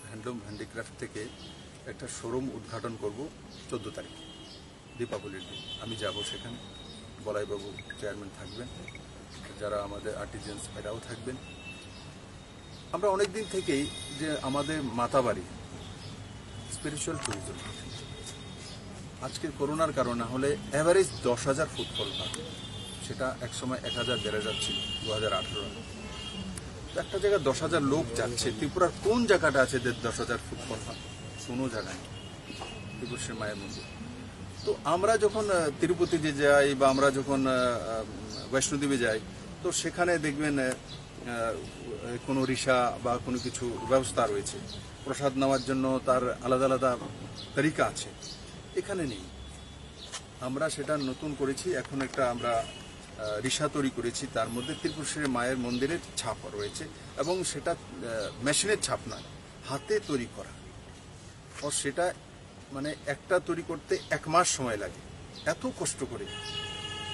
Handloom handicraft থেকে একটা showroom উদ্ঘাটন করব 14 তারিখ দীপাবলির দিন। আমি যাব সেখানে, বলাইবাবু চেয়ারম্যান থাকবেন, যারা আমাদের আর্টিজানস এরাও থাকবেন। আমরা অনেক দিন থেকেই যে আমাদের মাতাবাড়ি স্পিরিচুয়াল ট্যুরিজম, আজকে করোনার কারণে হলে অ্যাভারেজ 10,000 ফুটফল হয়, সেটা একসময় 1,000-1,500 ছিল 2018। একটা জায়গায় 10,000 লোক যাচ্ছে। ত্রিপুরার কোন জায়গাটা আছে 10,000 ফুটফল হয়? কোনো জায়গায় নেই। ত্রিপুরের মায়ের মন্দির। তো আমরা যখন তিরুপতিতে যাই বা আমরা যখন বৈষ্ণোদেবী যাই, তো সেখানে দেখবেন কোনো রিক্সা বা কোনো কিছু ব্যবস্থা রয়েছে, প্রসাদ নেওয়ার জন্য তার আলাদা আলাদা তরিকা আছে। এখানে নেই। আমরা সেটা নতুন করেছি। এখন একটা আমরা রিক্সা তৈরি করেছি, তার মধ্যে ত্রিপুরেশ্বরী মায়ের মন্দিরের ছাপ রয়েছে এবং সেটা মেশিনের ছাপ নয়, হাতে তৈরি করা। ও সেটা মানে একটা তৈরি করতে 1 মাস সময় লাগে, এত কষ্ট করে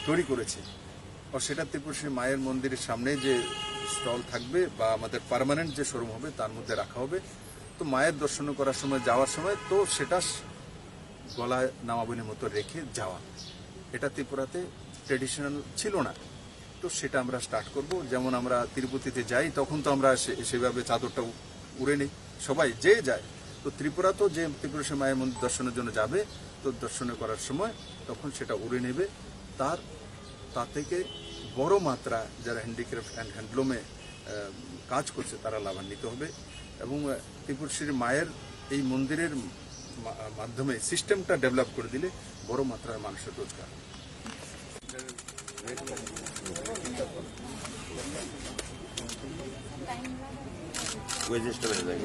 তৈরি করেছে। ও সেটা ত্রিপুরেশ্বরী মায়ের মন্দিরের সামনে যে স্টল থাকবে বা আমাদের পার্মানেন্ট যে শোরুম হবে তার মধ্যে রাখা হবে। তো মায়ের দর্শন করার সময়, যাওয়ার সময় তো সেটা গলায় নামাবনের মতো রেখে যাওয়া, এটা ত্রিপুরাতে ট্রেডিশনাল ছিল না। তো সেটা আমরা স্টার্ট করব। যেমন আমরা তিরুপতিতে যাই, তখন তো আমরা সেভাবে চাদরটা উড়ে নেই, সবাই যে যায়। তো ত্রিপুরা তো যে ত্রিপুরেশ্বরী মায়ের মন্দির দর্শনের জন্য যাবে, তো দর্শন করার সময় তখন সেটা উড়ে নেবে। তা থেকে বড় মাত্রা যারা হ্যান্ডিক্রাফট অ্যান্ড হ্যান্ডলুমে কাজ করছে তারা লাভান্বিত হবে। এবং ত্রিপুরেশ্বরী মায়ের এই মন্দিরের মাধ্যমে সিস্টেমটা ডেভেলপ করে দিলে বড় মাত্রায় মানুষের রোজগার। ওয়েজেসটা বেড়ে যায়।